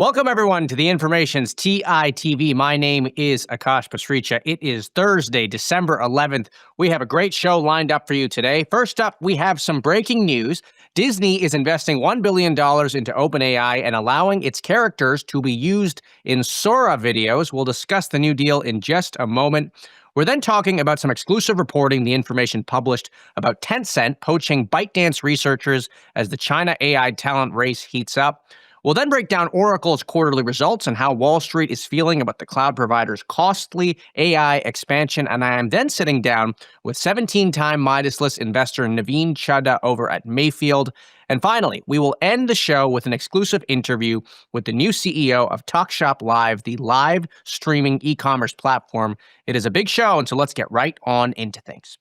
Welcome, everyone, to the Information's TITV. My name is Akash Pasricha. It is Thursday, December 11th. We have a great show lined up for you today. First up, we have some breaking news. Disney is investing $1 billion into OpenAI and allowing its characters to be used in Sora videos. We'll discuss the new deal in just a moment. We're then talking about some exclusive reporting the Information published about Tencent poaching ByteDance researchers as the China AI talent race heats up. We'll then break down Oracle's quarterly results and how Wall Street is feeling about the cloud provider's costly AI expansion. And I am then sitting down with 17-time Midas list investor Navin Chaddha over at Mayfield. And finally, we will end the show with an exclusive interview with the new CEO of TalkShopLive, the live streaming e-commerce platform. It is a big show, and so let's get right on into things.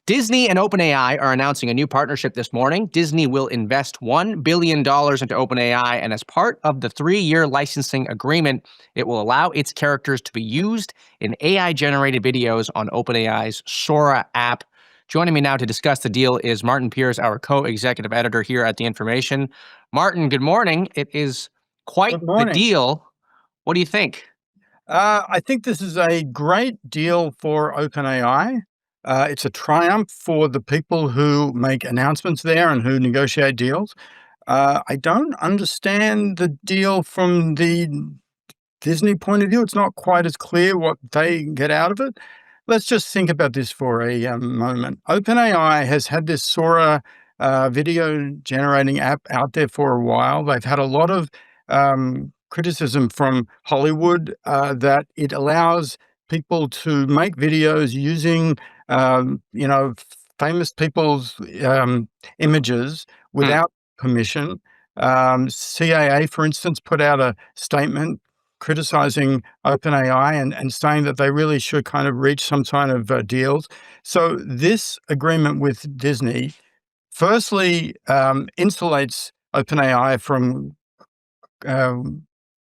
Disney and OpenAI are announcing a new partnership this morning. Disney will invest $1 billion into OpenAI, and as part of the 3-year licensing agreement, it will allow its characters to be used in AI-generated videos on OpenAI's Sora app. Joining me now to discuss the deal is Martin Peers, our co-executive editor here at The Information. Martin, good morning. It is quite the deal. What do you think? I think this is a great deal for OpenAI. It's a triumph for the people who make announcements there and who negotiate deals. I don't understand the deal from the Disney point of view. It's not quite as clear what they get out of it. Let's just think about this for a moment. OpenAI has had this Sora video generating app out there for a while. They've had a lot of criticism from Hollywood that it allows people to make videos using famous people's images without permission. CAA, for instance, put out a statement criticizing OpenAI and saying that they really should kind of reach some kind of deals. So this agreement with Disney, firstly, insulates OpenAI from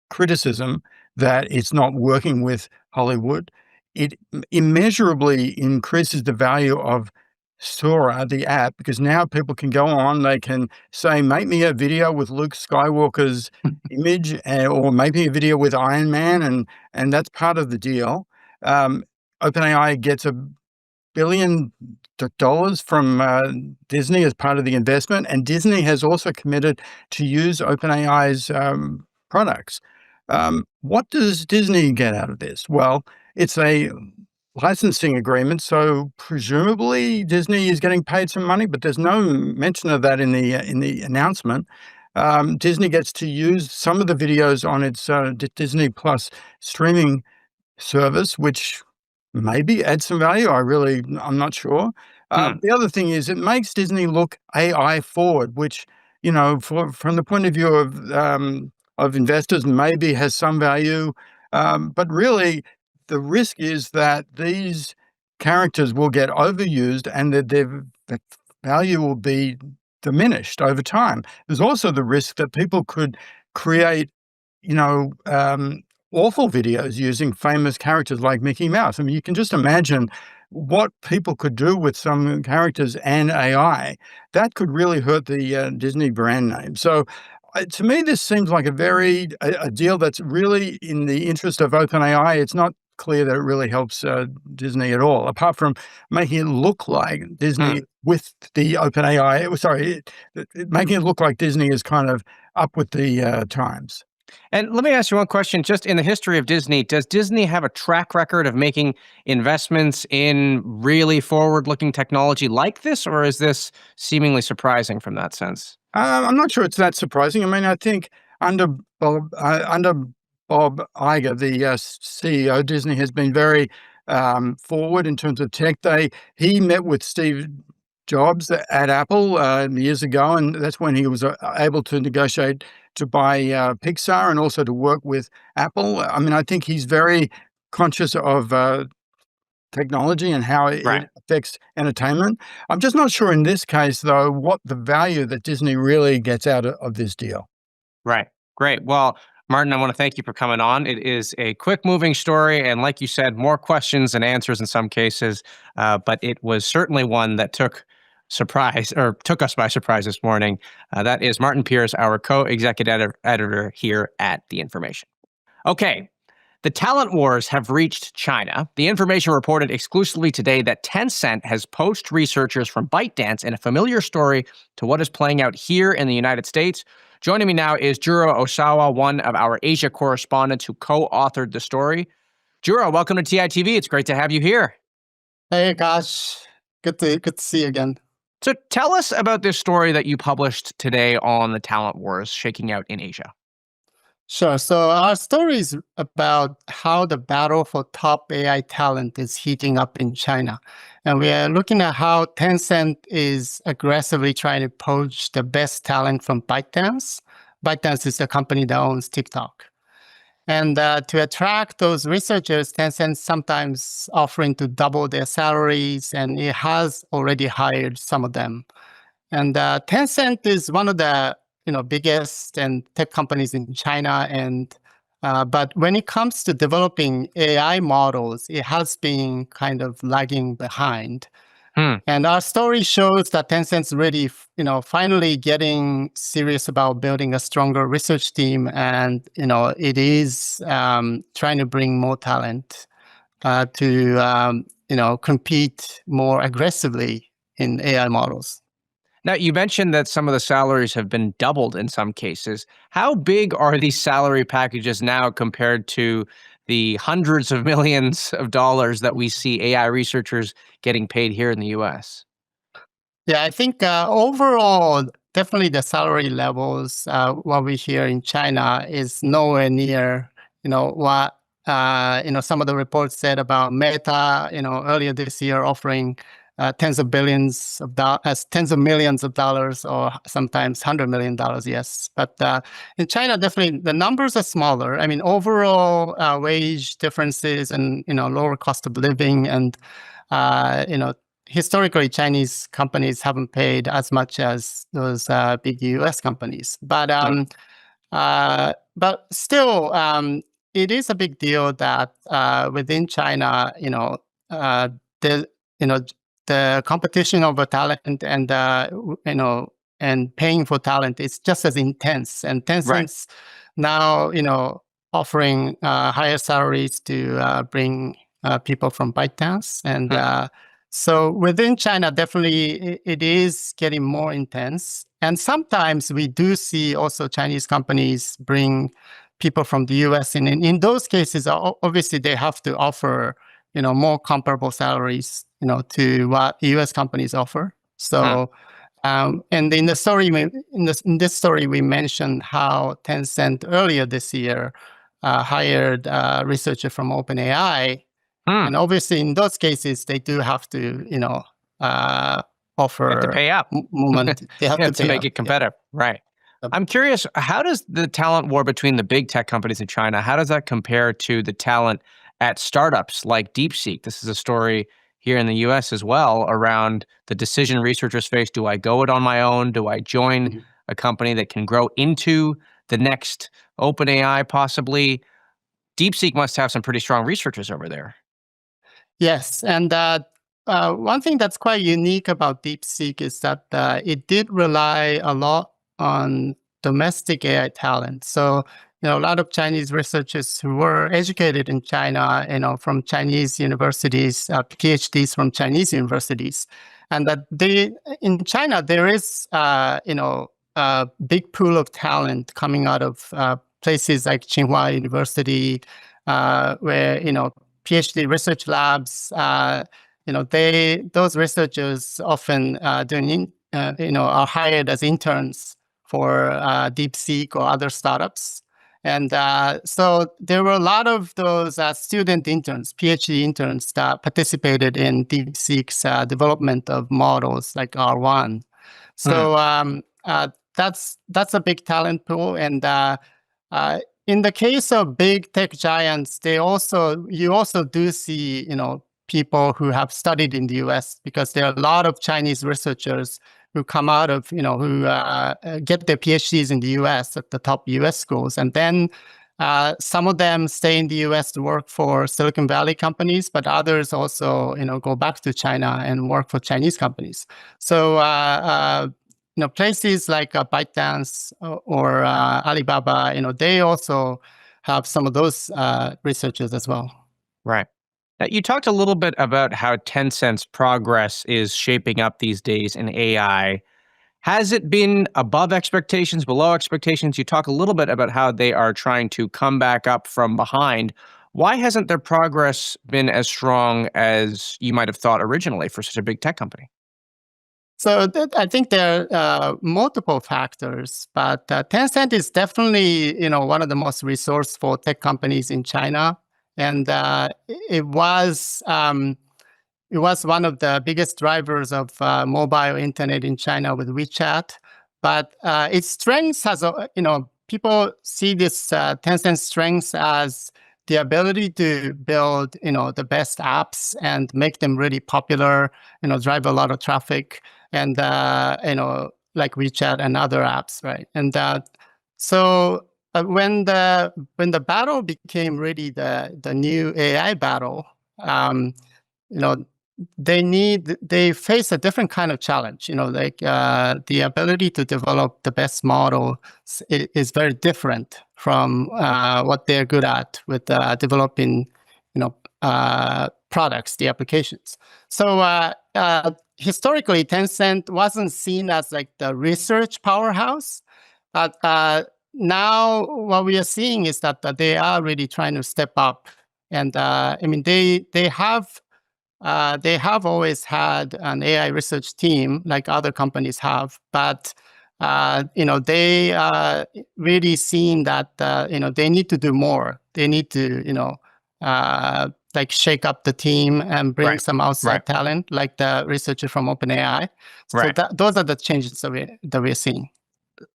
criticism that it's not working with Hollywood. It immeasurably increases the value of Sora, the app, because now people can go on, they can say, make me a video with Luke Skywalker's image, or make me a video with Iron Man, and that's part of the deal. OpenAI gets $1 billion from Disney as part of the investment, and Disney has also committed to use OpenAI's products. What does Disney get out of this? Well, it's a licensing agreement, so presumably Disney is getting paid some money, but there's no mention of that in the announcement. Disney gets to use some of the videos on its Disney Plus streaming service, which maybe adds some value. I'm not sure. The other thing is it makes Disney look AI forward, which, from the point of view of investors, maybe has some value. But really, the risk is that these characters will get overused and that their value will be diminished over time. There's also the risk that people could create, awful videos using famous characters like Mickey Mouse. I mean, you can just imagine what people could do with some characters and AI. That could really hurt the Disney brand name. So to me, this seems like a deal that's really in the interest of OpenAI. It's not clear that it really helps Disney at all, apart from making it look like Disney with the OpenAI. Sorry, making it look like Disney is kind of up with the times. And let me ask you one question. Just in the history of Disney, does Disney have a track record of making investments in really forward-looking technology like this, or is this seemingly surprising from that sense? I'm not sure it's that surprising. I mean, I think under Bob Iger, the CEO, Disney has been very forward in terms of tech. He met with Steve Jobs at Apple years ago, and that's when he was able to negotiate to buy Pixar and also to work with Apple. I mean, I think he's very conscious of technology and how it affects entertainment. I'm just not sure in this case, though, what the value that Disney really gets out of this deal. Right. Great. Well, Martin, I want to thank you for coming on. It is a quick-moving story, and like you said, more questions than answers in some cases, but it was certainly one that took surprise, or took us by surprise this morning. That is Martin Pierce, our co-executive editor here at The Information. Okay, the talent wars have reached China. The Information reported exclusively today that Tencent has poached researchers from ByteDance in a familiar story to what is playing out here in the United States. Joining me now is Juro Osawa, one of our Asia correspondents who co-authored the story. Juro, welcome to TITV. It's great to have you here. Hey, gosh. Good to see you again. So tell us about this story that you published today on the talent wars shaking out in Asia. Sure. So our story is about how the battle for top AI talent is heating up in China. And we are looking at how Tencent is aggressively trying to poach the best talent from ByteDance. ByteDance is a company that owns TikTok. And to attract those researchers, Tencent sometimes offering to double their salaries, and it has already hired some of them. And Tencent is one of the biggest and tech companies in China, and but when it comes to developing AI models, it has been kind of lagging behind. And our story shows that Tencent's really, finally getting serious about building a stronger research team, and it is trying to bring more talent to compete more aggressively in AI models. Now, you mentioned that some of the salaries have been doubled in some cases. How big are these salary packages now compared to the hundreds of millions of dollars that we see AI researchers getting paid here in the US? Yeah, I think overall, definitely the salary levels, what we hear in China is nowhere near, what some of the reports said about Meta, earlier this year offering tens of millions of dollars, or sometimes $100 million. Yes, but in China, definitely the numbers are smaller. I mean, overall wage differences and lower cost of living, and historically Chinese companies haven't paid as much as those big US companies. But still, it is a big deal that within China, the competition over talent and and paying for talent is just as intense. And Tencent's now offering higher salaries to bring people from ByteDance, and so within China, definitely it is getting more intense. And sometimes we do see also Chinese companies bring people from the US, and in those cases, obviously they have to offer more comparable salaries to what US companies offer. So, and in the story, in this story, we mentioned how Tencent earlier this year hired a researcher from OpenAI, and obviously in those cases they do have to offer have to pay up. They have to make it competitive, right? I'm curious, how does the talent war between the big tech companies in China, how does that compare to the talent at startups like DeepSeek? This is a story here in the US as well around the decision researchers face. Do I go it on my own? Do I join a company that can grow into the next OpenAI possibly? DeepSeek must have some pretty strong researchers over there. Yes, and one thing that's quite unique about DeepSeek is that it did rely a lot on domestic AI talent. So a lot of Chinese researchers who were educated in China, from Chinese universities, PhDs from Chinese universities, and that in China there is, a big pool of talent coming out of places like Tsinghua University, where PhD research labs, those researchers often are hired as interns for DeepSeek or other startups. And so there were a lot of those student interns, PhD interns, that participated in DeepSeek's development of models like R1. So that's a big talent pool. And in the case of big tech giants, you also do see people who have studied in the US, because there are a lot of Chinese researchers who come out of, who get their PhDs in the US at the top US schools, and then Some of them stay in the US to work for Silicon Valley companies, but others also, go back to China and work for Chinese companies. So, places like ByteDance or Alibaba, they also have some of those researchers as well. Right. You talked a little bit about how Tencent's progress is shaping up these days in AI. Has it been above expectations, below expectations? You talk a little bit about how they are trying to come back up from behind. Why hasn't their progress been as strong as you might have thought originally for such a big tech company? So I think there are multiple factors, but Tencent is definitely, one of the most resourceful tech companies in China, and it was one of the biggest drivers of mobile internet in China with WeChat. But its strengths people see this Tencent strengths as the ability to build, the best apps and make them really popular, drive a lot of traffic, and like WeChat and other apps, right? And so when the battle became really the new AI battle, you know, they face a different kind of challenge. Like the ability to develop the best model is very different from what they're good at with developing, products, the applications. So historically, Tencent wasn't seen as like the research powerhouse, but now what we are seeing is that they are really trying to step up, and they have always had an AI research team like other companies have, but they really seen that they need to do more. They need to like shake up the team and bring some outside talent, like the researcher from OpenAI. So those are the changes that we're seeing.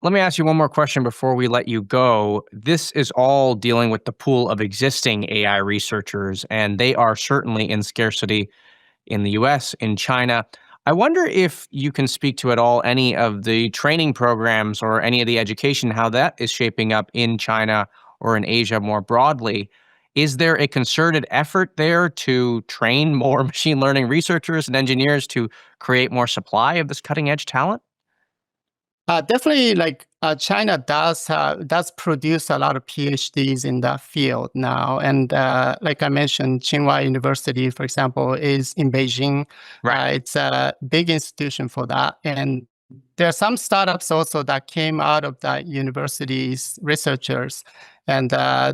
Let me ask you one more question before we let you go. This is all dealing with the pool of existing AI researchers, and they are certainly in scarcity in the US, in China. I wonder if you can speak to at all any of the training programs or any of the education, how that is shaping up in China or in Asia more broadly. Is there a concerted effort there to train more machine learning researchers and engineers to create more supply of this cutting edge talent? Definitely, like China does produce a lot of PhDs in that field now, and like I mentioned, Tsinghua University, for example, is in Beijing. It's a big institution for that, and there are some startups also that came out of that university's researchers. And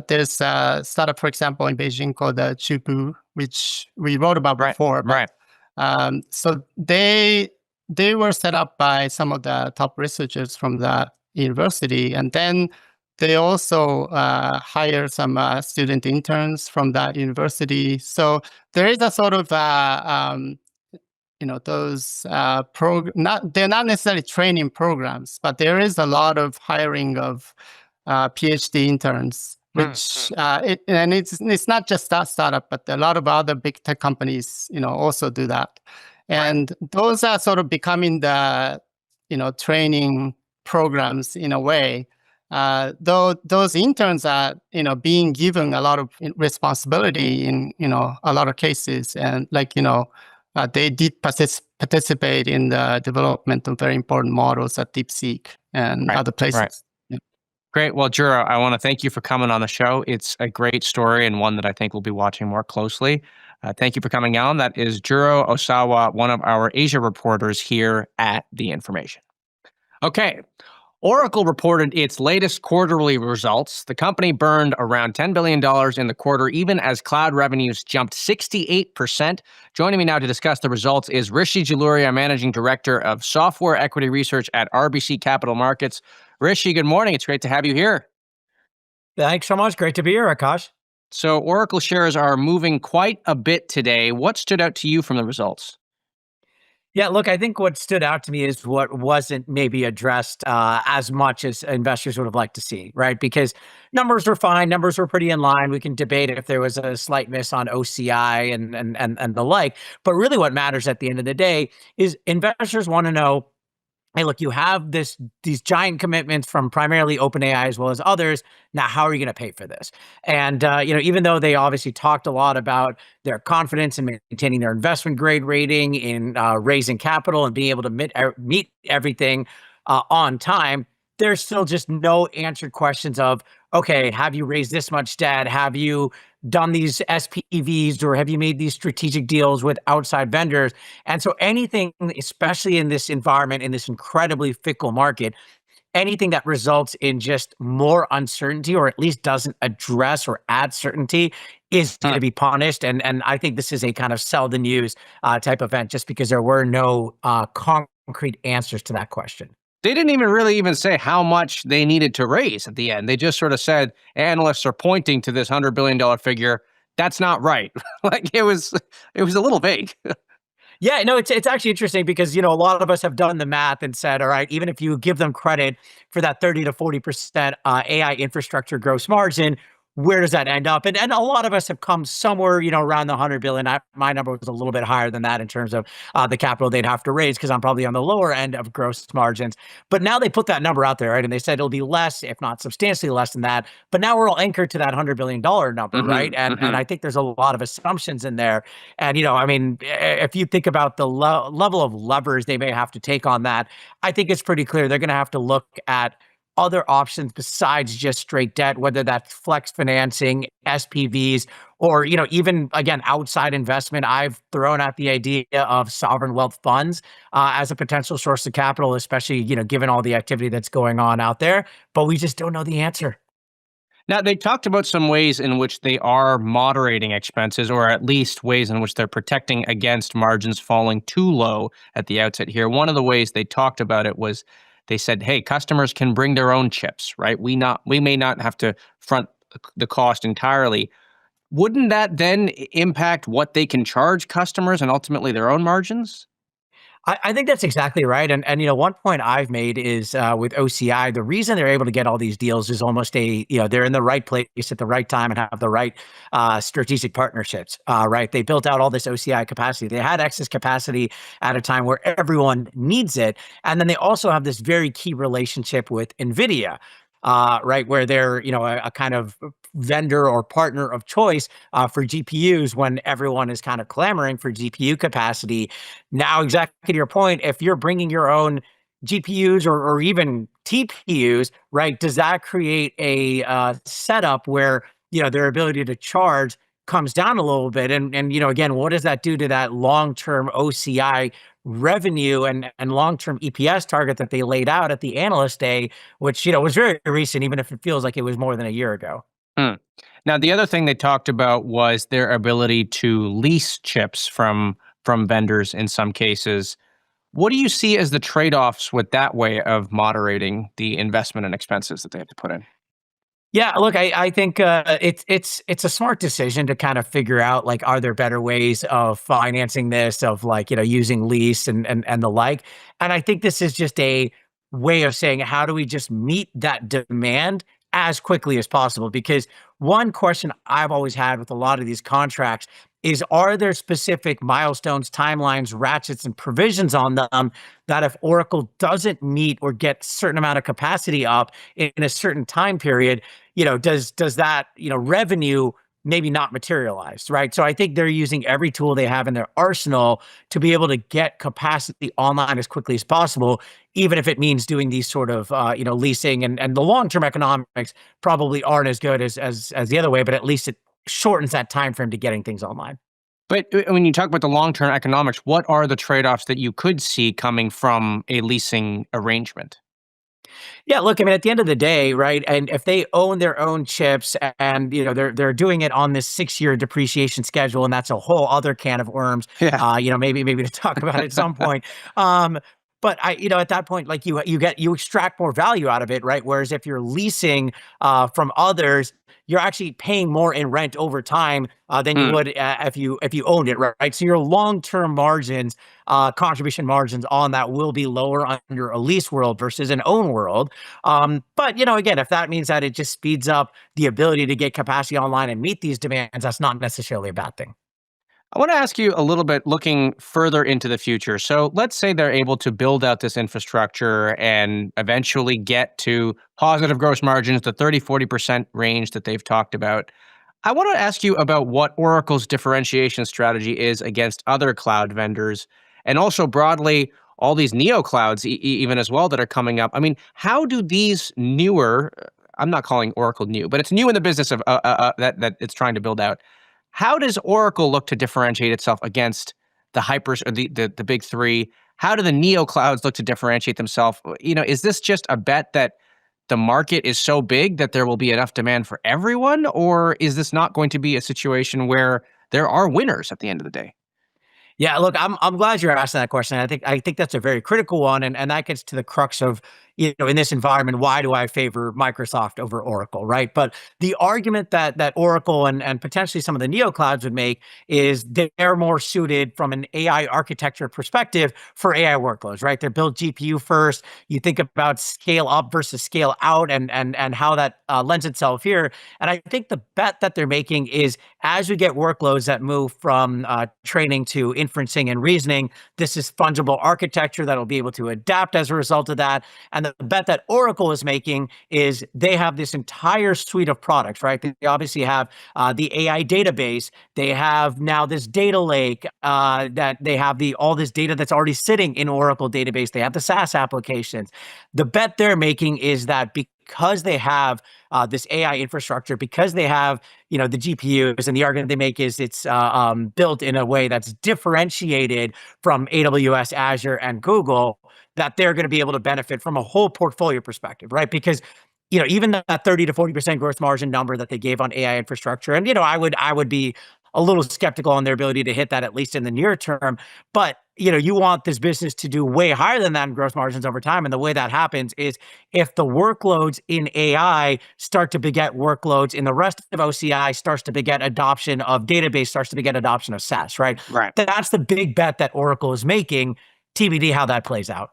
there's a startup, for example, in Beijing called Chupu, which we wrote about before. So they were set up by some of the top researchers from the university, and then they also hire some student interns from that university. So there is a sort of those they're not necessarily training programs, but there is a lot of hiring of PhD interns, which it's not just that startup, but a lot of other big tech companies also do that. And those are sort of becoming the training programs in a way. Though those interns are being given a lot of responsibility in a lot of cases, and they did participate in the development of very important models at DeepSeek and other places. Great. Well, Juro, I want to thank you for coming on the show. It's a great story and one that I think we'll be watching more closely. Thank you for coming on. That is Juro Osawa, one of our Asia reporters here at The Information. Okay. Oracle reported its latest quarterly results. The company burned around $10 billion in the quarter, even as cloud revenues jumped 68%. Joining me now to discuss the results is Rishi Jaluria, Managing Director of Software Equity Research at RBC Capital Markets. Rishi, good morning. It's great to have you here. Thanks so much. Great to be here, Akash. So Oracle shares are moving quite a bit today. What stood out to you from the results? Yeah, look, I think what stood out to me is what wasn't maybe addressed as much as investors would have liked to see, right? Because numbers were fine, numbers were pretty in line. We can debate if there was a slight miss on OCI and the like. But really what matters at the end of the day is investors want to know hey, look, you have these giant commitments from primarily OpenAI as well as others. Now, how are you going to pay for this? And even though they obviously talked a lot about their confidence in maintaining their investment grade rating, in raising capital and being able to meet everything on time, there's still just no answered questions of, okay, have you raised this much debt? Have you done these SPVs, or have you made these strategic deals with outside vendors? And so anything, especially in this environment, in this incredibly fickle market, anything that results in just more uncertainty, or at least doesn't address or add certainty, is going to be punished. And I think this is a kind of sell the news type event, just because there were no concrete answers to that question. They didn't even really say how much they needed to raise at the end. They just sort of said, analysts are pointing to this $100 billion figure. That's not right. Like it was a little vague. Yeah, no, it's actually interesting because, a lot of us have done the math and said, all right, even if you give them credit for that 30 to 40% AI infrastructure gross margin, where does that end up? And a lot of us have come somewhere, around the 100 billion. My number was a little bit higher than that in terms of the capital they'd have to raise, because I'm probably on the lower end of gross margins. But now they put that number out there, right? And they said it'll be less, if not substantially less than that. But now we're all anchored to that $100 billion number, right? And I think there's a lot of assumptions in there. And, if you think about the level of levers they may have to take on that, I think it's pretty clear they're going to have to look at other options besides just straight debt, whether that's flex financing, SPVs, or, even, again, outside investment. I've thrown out the idea of sovereign wealth funds as a potential source of capital, especially, given all the activity that's going on out there. But we just don't know the answer. Now, they talked about some ways in which they are moderating expenses, or at least ways in which they're protecting against margins falling too low at the outset here. One of the ways they talked about it was they said, hey, customers can bring their own chips, right? We may not have to front the cost entirely. Wouldn't that then impact what they can charge customers and ultimately their own margins? I think that's exactly right. And one point I've made is with OCI, the reason they're able to get all these deals is almost they're in the right place at the right time and have the right strategic partnerships, right? They built out all this OCI capacity. They had excess capacity at a time where everyone needs it. And then they also have this very key relationship with NVIDIA. Right, where they're a kind of vendor or partner of choice for GPUs when everyone is kind of clamoring for GPU capacity. Now, exactly to your point, if you're bringing your own GPUs or even TPUs, right, does that create a setup where their ability to charge comes down a little bit? And again, what does that do to that long-term OCI revenue and long-term EPS target that they laid out at the analyst day, which was very recent, even if it feels like it was more than a year ago? Now, the other thing they talked about was their ability to lease chips from vendors in some cases. What do you see as the trade-offs with that way of moderating the investment and expenses that they have to put in? Yeah, look, I think it's a smart decision to kind of figure out, like, are there better ways of financing this, of using lease and the like. And I think this is just a way of saying, how do we just meet that demand as quickly as possible? Because one question I've always had with a lot of these contracts is, are there specific milestones, timelines, ratchets, and provisions on them that if Oracle doesn't meet or get a certain amount of capacity up in a certain time period, does that, revenue maybe not materialize, right? So I think they're using every tool they have in their arsenal to be able to get capacity online as quickly as possible, even if it means doing these sort of, leasing, and the long-term economics probably aren't as good as the other way, but at least it shortens that time frame to getting things online. But when you talk about the long-term economics, what are the trade-offs that you could see coming from a leasing arrangement? Yeah, look, I mean, at the end of the day, right? And if they own their own chips and they're doing it on this 6-year depreciation schedule, and that's a whole other can of worms. Yeah. Maybe to talk about it at some point. But at that point, like you extract more value out of it, right? Whereas if you're leasing from others, you're actually paying more in rent over time than you would if you owned it, right? So your long-term margins, contribution margins on that will be lower under a lease world versus an own world. But again, if that means that it just speeds up the ability to get capacity online and meet these demands, that's not necessarily a bad thing. I want to ask you a little bit looking further into the future. So let's say they're able to build out this infrastructure and eventually get to positive gross margins, the 30-40% range that they've talked about. I want to ask you about what Oracle's differentiation strategy is against other cloud vendors, and also broadly, all these neo clouds, even as well, that are coming up. I mean, how do these newer, I'm not calling Oracle new, but it's new in the business of that it's trying to build out. How does Oracle look to differentiate itself against the hypers or the big three? How do the neo clouds look to differentiate themselves? Is this just a bet that the market is so big that there will be enough demand for everyone, or is this not going to be a situation where there are winners at the end of the day? Yeah, look, I'm glad you're asking that question. I think that's a very critical one, and that gets to the crux of, in this environment, why do I favor Microsoft over Oracle, right? But the argument that Oracle and potentially some of the neo clouds would make is they're more suited from an AI architecture perspective for AI workloads, right? They're built GPU first. You think about scale up versus scale out, and how that lends itself here. And I think the bet that they're making is as we get workloads that move from training to inferencing and reasoning, this is fungible architecture that will be able to adapt as a result of that. And the bet that Oracle is making is they have this entire suite of products, right? They obviously have the AI database. They have now this data lake that they have all this data that's already sitting in Oracle database. They have the SaaS applications. The bet they're making is that because they have this AI infrastructure, because they have the GPUs, and the argument they make is it's built in a way that's differentiated from AWS, Azure, and Google, that they're going to be able to benefit from a whole portfolio perspective, right? Because even that 30 to 40% gross margin number that they gave on AI infrastructure, and I would be a little skeptical on their ability to hit that, at least in the near term. But you want this business to do way higher than that in gross margins over time. And the way that happens is if the workloads in AI start to beget workloads in the rest of OCI, starts to beget adoption of database, starts to beget adoption of SaaS, right? Right. That's the big bet that Oracle is making. TBD how that plays out.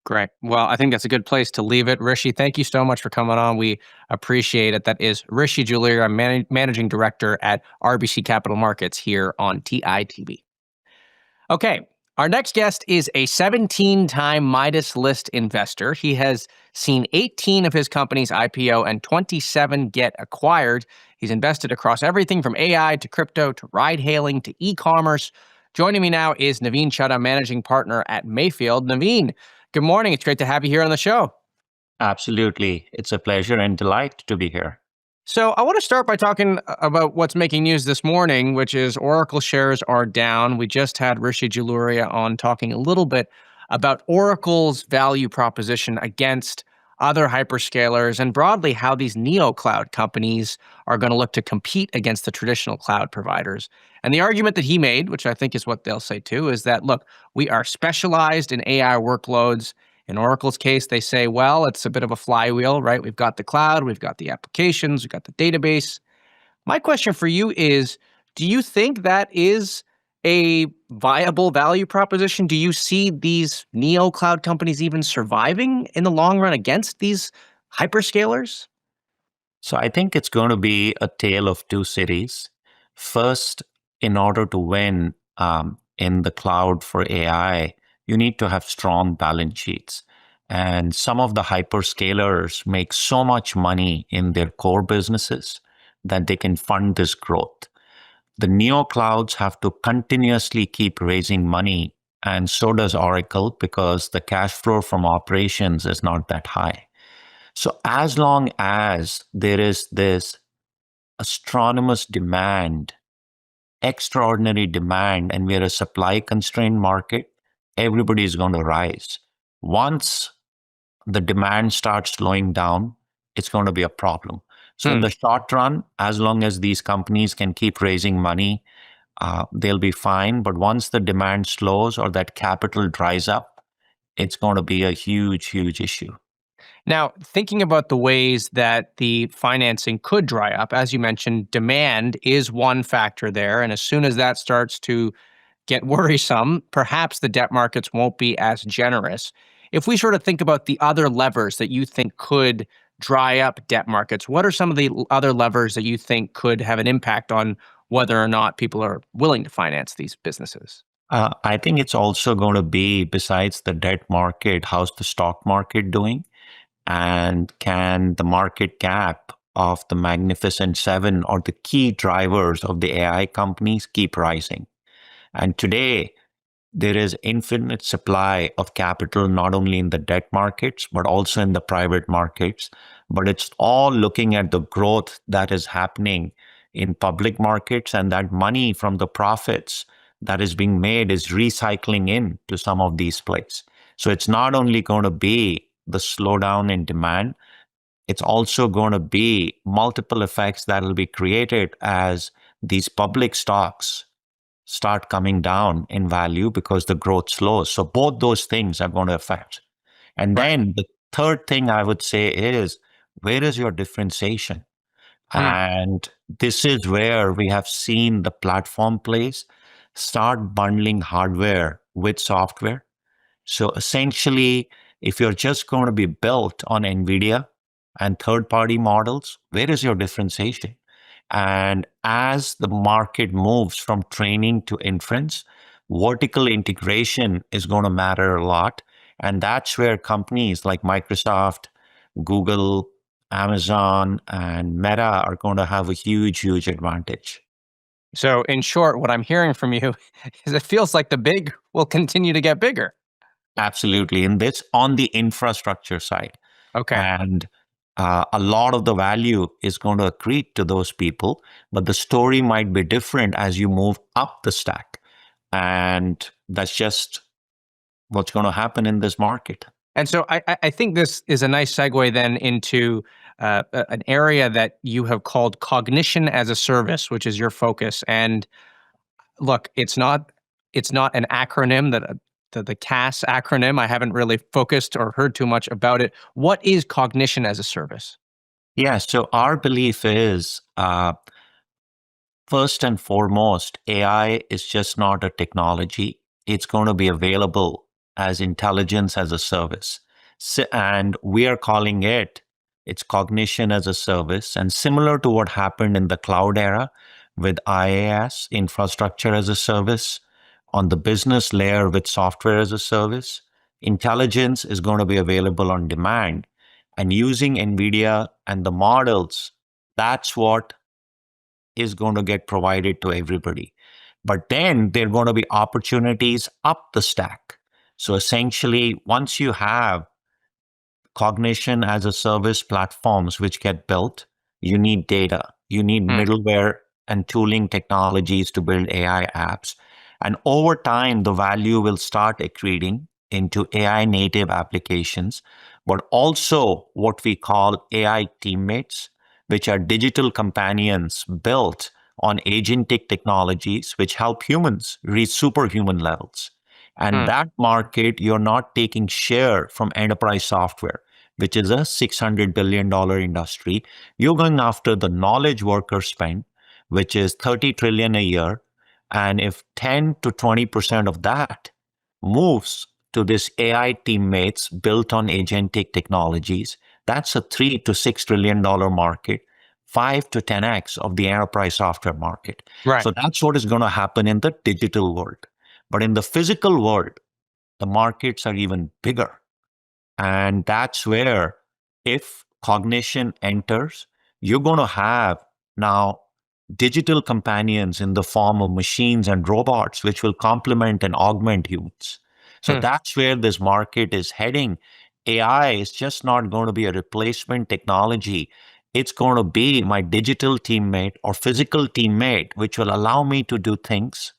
Great. Well, I think that's a good place to leave it. Rishi, thank you so much for coming on. We appreciate it. That is Rishi Jaluria, Managing Director at RBC Capital Markets here on TITV. Okay, our next guest is a 17-time Midas list investor. He has seen 18 of his companies IPO and 27 get acquired. He's invested across everything from AI to crypto to ride-hailing to e-commerce. Joining me now is Navin Chaddha, Managing Partner at Mayfield. Navin, good morning. It's great to have you here on the show. Absolutely. It's a pleasure and delight to be here. So I want to start by talking about what's making news this morning, which is Oracle shares are down. We just had Rishi Jaluria on talking a little bit about Oracle's value proposition against other hyperscalers and broadly how these neo cloud companies are going to look to compete against the traditional cloud providers. And the argument that he made, which I think is what they'll say too, is that, look, we are specialized in AI workloads. In Oracle's case, they say, well, it's a bit of a flywheel, right? We've got the cloud, we've got the applications, we've got the database. My question for you is, do you think that is a viable value proposition? Do you see these neo cloud companies even surviving in the long run against these hyperscalers? So I think it's going to be a tale of two cities. First, in order to win in the cloud for AI, you need to have strong balance sheets. And some of the hyperscalers make so much money in their core businesses that they can fund this growth. The neo clouds have to continuously keep raising money, and so does Oracle, because the cash flow from operations is not that high. So as long as there is this astronomous demand, extraordinary demand, and we're a supply constrained market, everybody is going to rise. Once the demand starts slowing down, it's going to be a problem. So in the short run, as long as these companies can keep raising money, they'll be fine. But once the demand slows or that capital dries up, it's going to be a huge, huge issue. Now, thinking about the ways that the financing could dry up, as you mentioned, demand is one factor there. And as soon as that starts to get worrisome, perhaps the debt markets won't be as generous. If we sort of think about the other levers that you think could dry up debt markets, what are some of the other levers that you think could have an impact on whether or not people are willing to finance these businesses. I think it's also going to be, besides the debt market, how's the stock market doing? And can the market cap of the Magnificent Seven or the key drivers of the AI companies keep rising? And today, there is infinite supply of capital, not only in the debt markets, but also in the private markets. But it's all looking at the growth that is happening in public markets, and that money from the profits that is being made is recycling into some of these plays. So it's not only going to be the slowdown in demand, it's also going to be multiple effects that will be created as these public stocks start coming down in value because the growth slows. So both those things are going to affect. And then the third thing I would say is, where is your differentiation? And this is where we have seen the platform plays start bundling hardware with software. So essentially, if you're just going to be built on NVIDIA and third-party models, where is your differentiation? And as the market moves from training to inference, vertical integration is going to matter a lot. And that's where companies like Microsoft, Google, Amazon, and Meta are going to have a huge, huge advantage. So in short, what I'm hearing from you is it feels like the big will continue to get bigger. Absolutely. And this on the infrastructure side. Okay. And a lot of the value is going to accrete to those people, but the story might be different as you move up the stack. And that's just what's going to happen in this market. And so I think this is a nice segue then into an area that you have called Cognition as a Service, which is your focus. And look, it's not an acronym that the CAS acronym. I haven't really focused or heard too much about it. What is Cognition as a Service? Yeah, so our belief is, first and foremost, AI is just not a technology. It's going to be available as intelligence as a service. And we are calling it's Cognition as a Service. And similar to what happened in the cloud era with IaaS, infrastructure as a service, on the business layer with software as a service, intelligence is going to be available on demand. And using NVIDIA and the models, that's what is going to get provided to everybody. But then there are going to be opportunities up the stack. So essentially, once you have Cognition as a Service platforms which get built, you need data. You need middleware and tooling technologies to build AI apps. And over time, the value will start accreting into AI native applications, but also what we call AI teammates, which are digital companions built on agentic technologies, which help humans reach superhuman levels. And that market, you're not taking share from enterprise software, which is a $600 billion industry. You're going after the knowledge worker spend, which is 30 trillion a year. And if 10 to 20% of that moves to this AI teammates built on agentic technologies, that's a $3 to $6 trillion market, 5 to 10x of the enterprise software market. Right. So that's what is going to happen in the digital world. But in the physical world, the markets are even bigger. And that's where, if Cognition enters, you're going to have now digital companions in the form of machines and robots, which will complement and augment humans. So that's where this market is heading. AI is just not going to be a replacement technology. It's going to be my digital teammate or physical teammate, which will allow me to do things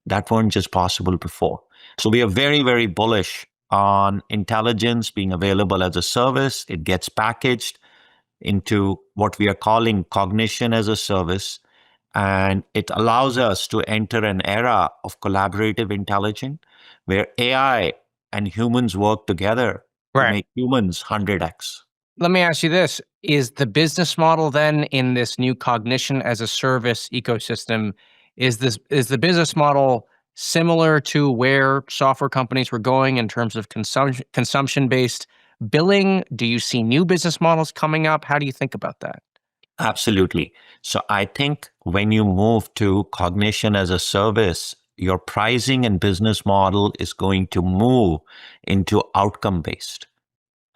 that weren't just possible before. So we are very, very bullish on intelligence being available as a service. It gets packaged into what we are calling Cognition as a Service. And it allows us to enter an era of collaborative intelligence where AI and humans work together to make humans 100x. Let me ask you this. Is the business model then in this new Cognition as a Service ecosystem, is the business model similar to where software companies were going in terms of consumption-based billing? Do you see new business models coming up? How do you think about that? Absolutely. So I think when you move to cognition as a service, your pricing and business model is going to move into outcome based.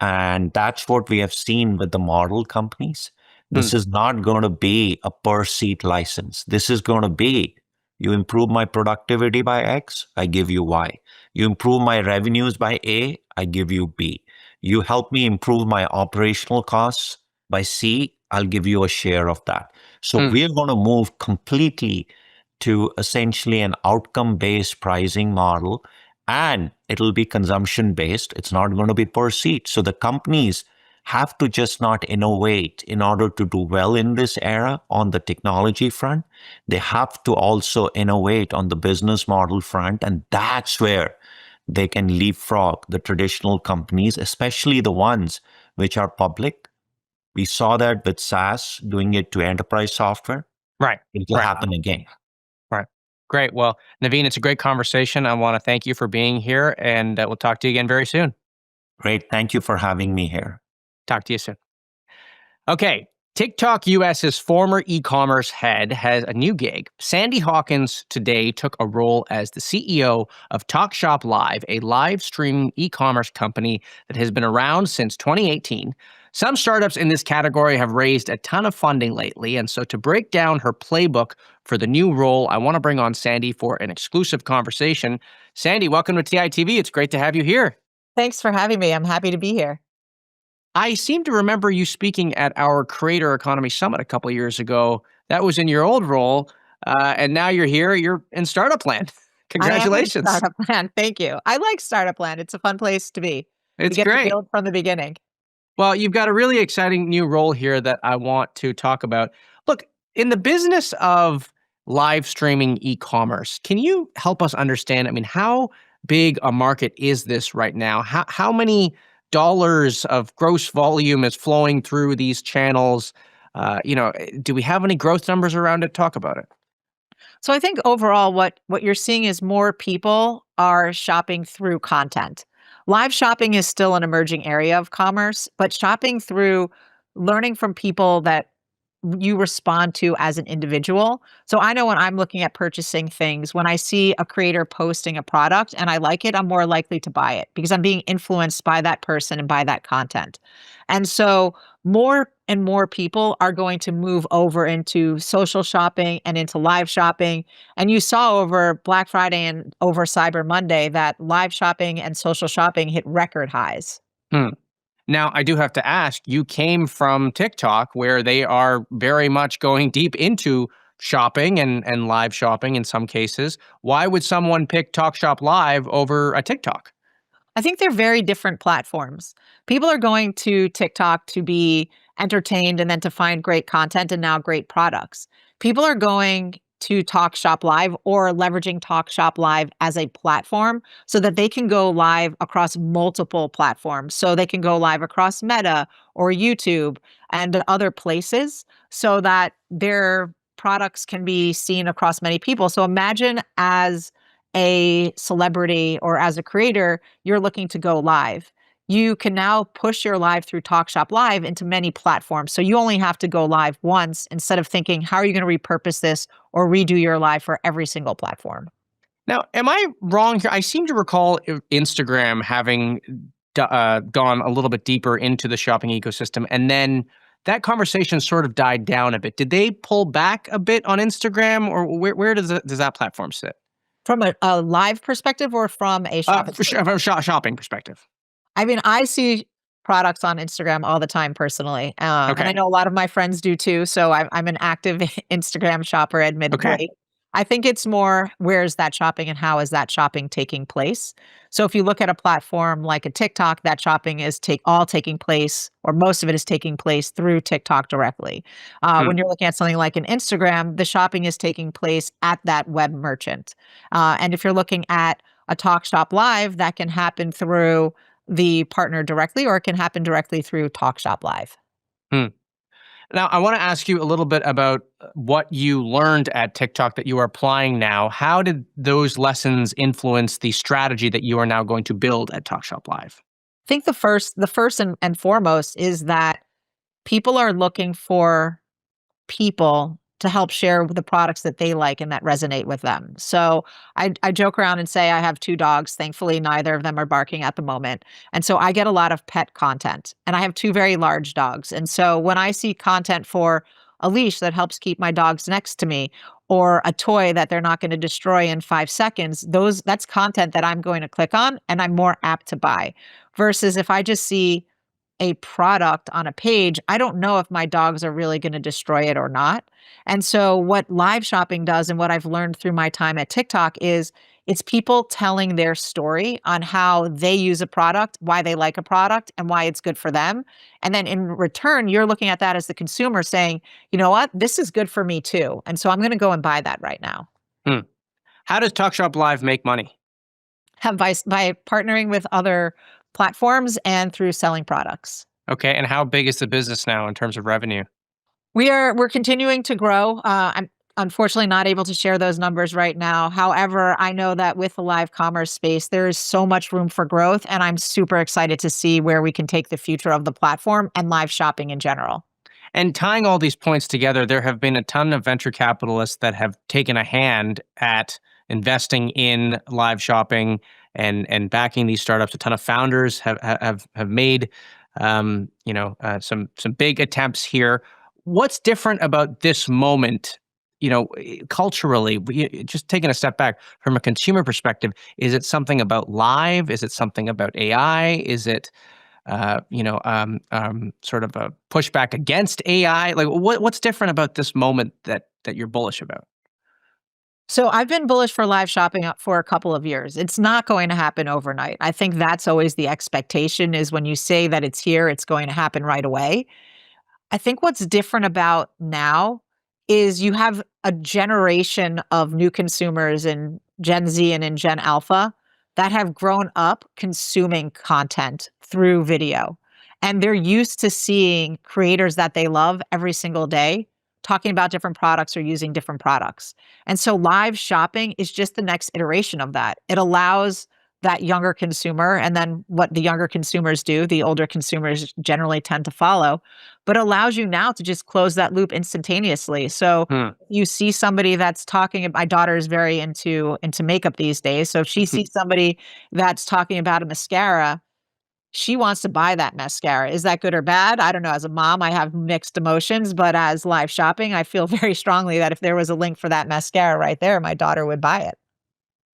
And that's what we have seen with the model companies. This is not going to be a per seat license. This is going to be, you improve my productivity by X, I give you Y. You improve my revenues by A, I give you B. You help me improve my operational costs by C, I'll give you a share of that. So we're going to move completely to essentially an outcome-based pricing model, and it'll be consumption-based. It's not going to be per seat. So the companies have to just not innovate in order to do well in this era on the technology front. They have to also innovate on the business model front, and that's where they can leapfrog the traditional companies, especially the ones which are public. We saw that with SaaS doing it to enterprise software. Right. It will happen again. Right. Great. Well, Navin, it's a great conversation. I want to thank you for being here, and we'll talk to you again very soon. Great. Thank you for having me here. Talk to you soon. Okay. TikTok US's former e-commerce head has a new gig. Sandie Hawkins today took a role as the CEO of TalkShopLive, a live streaming e-commerce company that has been around since 2018. Some startups in this category have raised a ton of funding lately, and so to break down her playbook for the new role, I want to bring on Sandie for an exclusive conversation. Sandie, welcome to TITV. It's great to have you here. Thanks for having me. I'm happy to be here. I seem to remember you speaking at our Creator Economy Summit a couple of years ago. That was in your old role, and now you're here. You're in Startup Land. Congratulations. I am in Startup Land. Thank you. I like Startup Land. It's a fun place to be. It's you get great. to build from the beginning. Well, you've got a really exciting new role here that I want to talk about. Look, in the business of live streaming e-commerce, can you help us understand, how big a market is this right now? How many dollars of gross volume is flowing through these channels? Do we have any growth numbers around it? Talk about it. So I think overall what you're seeing is more people are shopping through content. Live shopping is still an emerging area of commerce, but shopping through learning from people that you respond to as an individual. So I know when I'm looking at purchasing things, when I see a creator posting a product and I like it, I'm more likely to buy it because I'm being influenced by that person and by that content. And so more and more people are going to move over into social shopping and into live shopping. And you saw over Black Friday and over Cyber Monday that live shopping and social shopping hit record highs. Now, I do have to ask, you came from TikTok, where they are very much going deep into shopping and live shopping in some cases. Why would someone pick TalkShopLive over a TikTok? I think they're very different platforms. People are going to TikTok to be entertained and then to find great content and now great products. People are going to TalkShopLive or leveraging TalkShopLive as a platform so that they can go live across multiple platforms. So they can go live across Meta or YouTube and other places so that their products can be seen across many people. So imagine as a celebrity or as a creator, you're looking to go live. You can now push your live through TalkShopLive into many platforms. So you only have to go live once instead of thinking, how are you going to repurpose this or redo your live for every single platform? Now, am I wrong here? I seem to recall Instagram having gone a little bit deeper into the shopping ecosystem, and then that conversation sort of died down a bit. Did they pull back a bit on Instagram, or where does that platform sit? From a live perspective or from a shopping from a shopping perspective? I see products on Instagram all the time personally. And I know a lot of my friends do too. So I'm an active Instagram shopper, admittedly. Okay. I think it's more, where is that shopping and how is that shopping taking place? So if you look at a platform like a TikTok, that shopping is all taking place, or most of it is taking place through TikTok directly. When you're looking at something like an Instagram, the shopping is taking place at that web merchant. And if you're looking at a TalkShopLive, that can happen through the partner directly, or it can happen directly through TalkShopLive. Now, I want to ask you a little bit about what you learned at TikTok that you are applying now. How did those lessons influence the strategy that you are now going to build at TalkShopLive? I think the first and foremost is that people are looking for people to help share the products that they like and that resonate with them. So I joke around and say I have 2 dogs. Thankfully, neither of them are barking at the moment. And so I get a lot of pet content. And I have 2 very large dogs. And so when I see content for a leash that helps keep my dogs next to me, or a toy that they're not going to destroy in 5 seconds, that's content that I'm going to click on and I'm more apt to buy. Versus if I just see a product on a page, I don't know if my dogs are really going to destroy it or not. And so what live shopping does and what I've learned through my time at TikTok is it's people telling their story on how they use a product, why they like a product, and why it's good for them. And then in return, you're looking at that as the consumer saying, you know what, this is good for me too. And so I'm going to go and buy that right now. How does TalkShopLive make money? By partnering with other platforms and through selling products. Okay, and how big is the business now in terms of revenue? We're continuing to grow. I'm unfortunately not able to share those numbers right now. However, I know that with the live commerce space, there is so much room for growth, and I'm super excited to see where we can take the future of the platform and live shopping in general. And tying all these points together, there have been a ton of venture capitalists that have taken a hand at investing in live shopping and backing these startups. A ton of founders have made some big attempts here. What's different about this moment? Culturally, just taking a step back from a consumer perspective, is it something about live? Is it something about AI? Is it sort of a pushback against AI? Like, what's different about this moment that you're bullish about? So I've been bullish for live shopping for a couple of years. It's not going to happen overnight. I think that's always the expectation is when you say that it's here, it's going to happen right away. I think what's different about now is you have a generation of new consumers in Gen Z and in Gen Alpha that have grown up consuming content through video. And they're used to seeing creators that they love every single day talking about different products or using different products. And so live shopping is just the next iteration of that. It allows that younger consumer, and then what the younger consumers do, the older consumers generally tend to follow, but allows you now to just close that loop instantaneously. So you see somebody that's talking, my daughter is very into makeup these days. So if she sees somebody that's talking about a mascara, she wants to buy that mascara. Is that good or bad? I don't know. As a mom, I have mixed emotions, but as live shopping, I feel very strongly that if there was a link for that mascara right there, my daughter would buy it.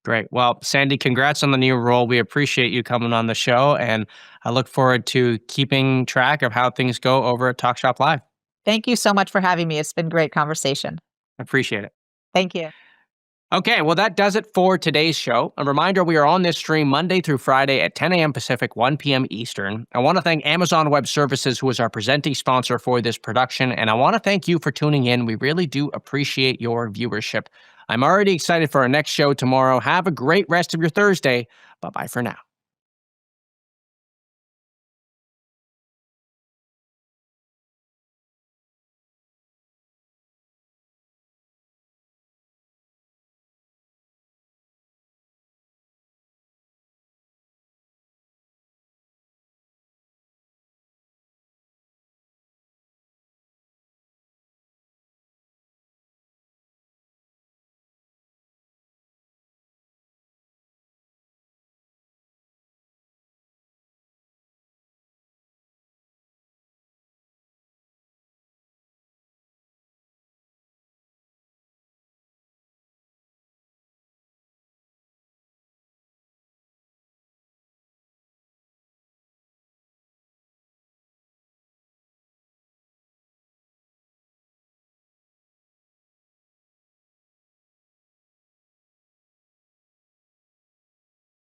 Great. Well, Sandie, congrats on the new role. We appreciate you coming on the show, and I look forward to keeping track of how things go over at TalkShopLive. Thank you so much for having me. It's been great conversation. Appreciate it. Thank you. Okay, well, that does it for today's show. A reminder, we are on this stream Monday through Friday at 10 a.m. Pacific, 1 p.m. Eastern. I want to thank Amazon Web Services, who is our presenting sponsor for this production, and I want to thank you for tuning in. We really do appreciate your viewership. I'm already excited for our next show tomorrow. Have a great rest of your Thursday. Bye-bye for now.